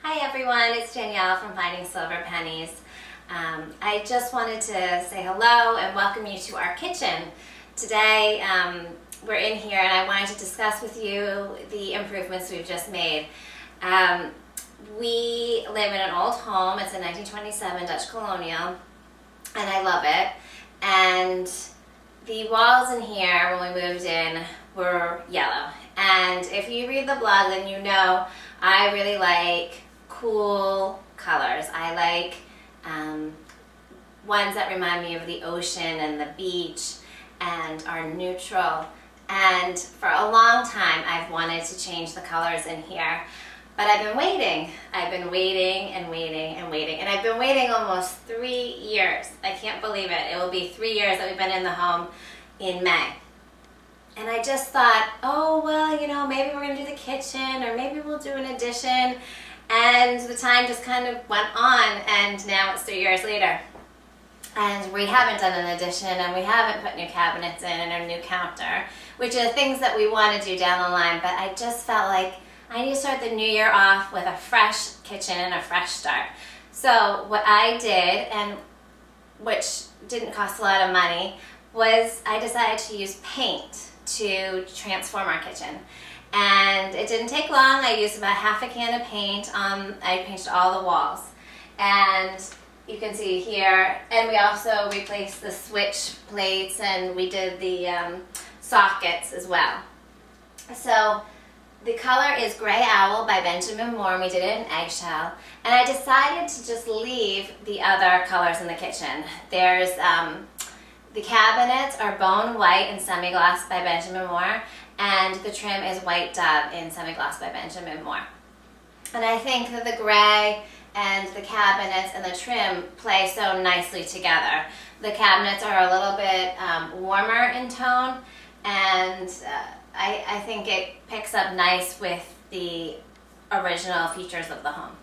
Hi everyone, it's Danielle from Finding Silver Pennies. I just wanted to say hello and welcome you to our kitchen. Today we're in here and I wanted to discuss with you the improvements we've just made. We live in an old home. It's a 1927 Dutch colonial and I love it. And the walls in here when we moved in were yellow. And if you read the blog, then you know I really like cool colors. I like ones that remind me of the ocean and the beach and are neutral. And for a long time I've wanted to change the colors in here, but I've been waiting. I've been waiting and waiting and waiting, and I've been waiting almost 3 years. I can't believe it. It will be 3 years that we've been in the home in May. And I just thought, oh, well, you know, maybe we're going to do the kitchen or maybe we'll do an addition. And the time just kind of went on, and now it's 3 years later. And we haven't done an addition, and we haven't put new cabinets in and a new counter, which are things that we want to do down the line. But I just felt like I need to start the new year off with a fresh kitchen and a fresh start. So what I did, and which didn't cost a lot of money, was I decided to use paint to transform our kitchen. And it didn't take long. I used about half a can of paint. I painted all the walls. And you can see here, and we also replaced the switch plates, and we did the sockets as well. So the color is Gray Owl by Benjamin Moore, and we did it in eggshell. And I decided to just leave the other colors in the kitchen. There's the cabinets are Bone White and Semi-Gloss by Benjamin Moore, and the trim is White Dove in Semi-Gloss by Benjamin Moore. And I think that the gray and the cabinets and the trim play so nicely together. The cabinets are a little bit warmer in tone, and I think it picks up nice with the original features of the home.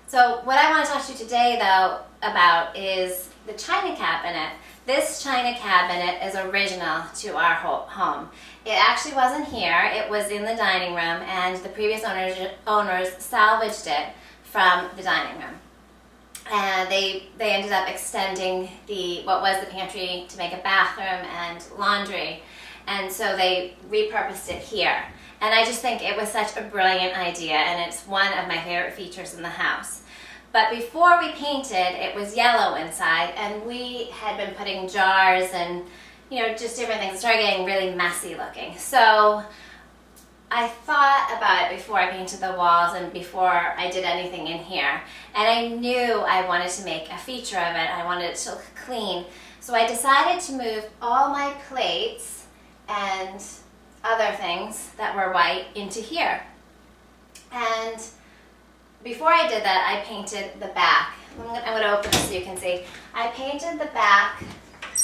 So what I want to talk to you today, though, about is the china cabinet. This china cabinet is original to our home. It actually wasn't here. It was in the dining room, and the previous owners salvaged it from the dining room. And they ended up extending what was the pantry to make a bathroom and laundry, and so they repurposed it here. And I just think it was such a brilliant idea, and it's one of my favorite features in the house. But before we painted, it was yellow inside, and we had been putting jars and, you know, just different things. It started getting really messy looking. So I thought about it before I painted the walls and before I did anything in here. And I knew I wanted to make a feature of it. I wanted it to look clean. So I decided to move all my plates and other things that were white into here. And before I did that, I painted the back. I'm going to open this so you can see. I painted the back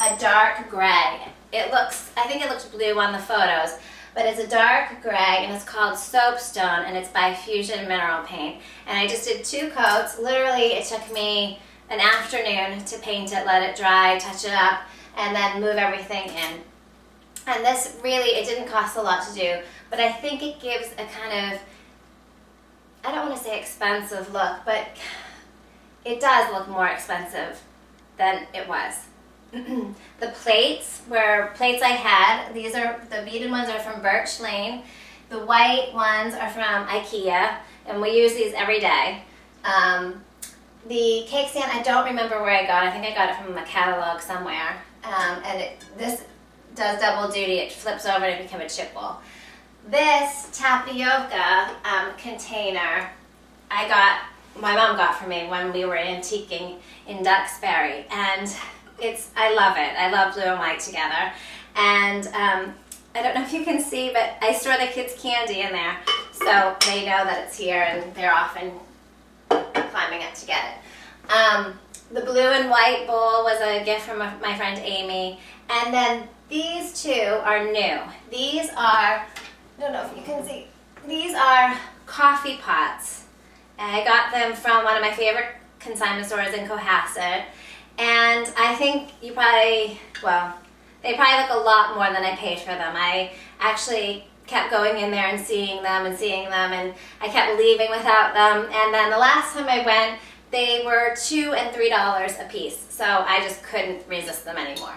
a dark gray. I think it looks blue on the photos, but it's a dark gray, and it's called Soapstone, and it's by Fusion Mineral Paint. And I just did 2 coats. Literally, it took me an afternoon to paint it, let it dry, touch it up, and then move everything in. And this really, it didn't cost a lot to do, but I think it gives a kind of, I don't want to say expensive look, but it does look more expensive than it was. The plates were plates I had. These are, the beaded ones are from Birch Lane. The white ones are from IKEA, and we use these every day. The cake stand, I don't remember where I got it. I think I got it from a catalog somewhere. This does double duty. It flips over to become a chip bowl. This tapioca container my mom got for me when we were antiquing in Duxbury, and I love it. I love blue and white together. And I don't know if you can see, but I store the kids' candy in there, so they know that it's here, and they're often climbing up to get it. The blue and white bowl was a gift from my friend Amy, and then these 2 are new. These are, I don't know if you can see, these are coffee pots. And I got them from one of my favorite consignment stores in Cohasset. And I think they probably look a lot more than I paid for them. I actually kept going in there and seeing them, and I kept leaving without them. And then the last time I went, they were $2 and $3 a piece, so I just couldn't resist them anymore.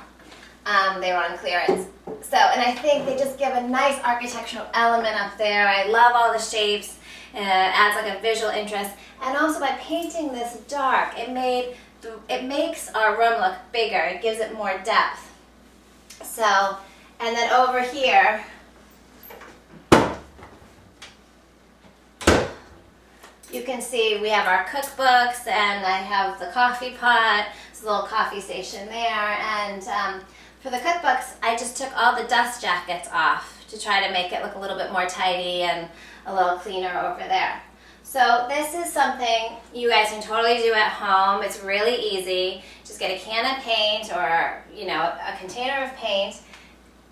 They were on clearance. So, and I think they just give a nice architectural element up there. I love all the shapes. It adds like a visual interest. And also by painting this dark, it makes our room look bigger. It gives it more depth. So, and then over here, you can see we have our cookbooks, and I have the coffee pot. There's a little coffee station there. And for the cookbooks, I just took all the dust jackets off to try to make it look a little bit more tidy and a little cleaner over there. So this is something you guys can totally do at home. It's really easy. Just get a can of paint, or a container of paint.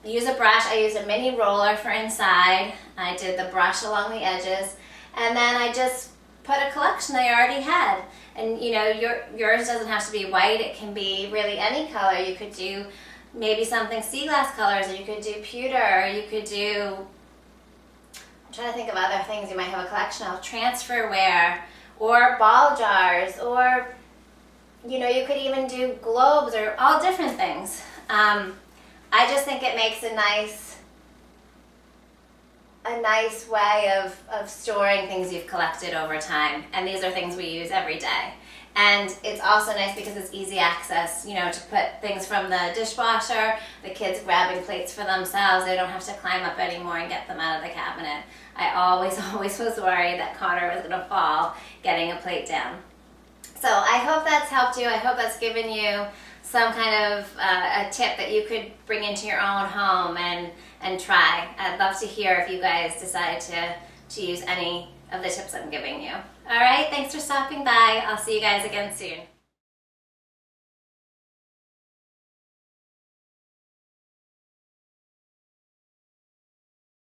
Use a brush. I used a mini roller for inside. I did the brush along the edges, and then I just put a collection I already had. And yours doesn't have to be white. It can be really any color. You could do maybe something sea glass colors, or you could do pewter, or you could do, I'm trying to think of other things you might have a collection of, transferware, or ball jars, or you could even do globes, or all different things. I just think it makes a nice way of storing things you've collected over time, and these are things we use every day. And it's also nice because it's easy access, to put things from the dishwasher, the kids grabbing plates for themselves. They don't have to climb up anymore and get them out of the cabinet. I always was worried that Connor was going to fall getting a plate down. So I hope that's helped you. I hope that's given you some kind of a tip that you could bring into your own home and try. I'd love to hear if you guys decide to use any of the tips I'm giving you. All right, thanks for stopping by. I'll see you guys again soon.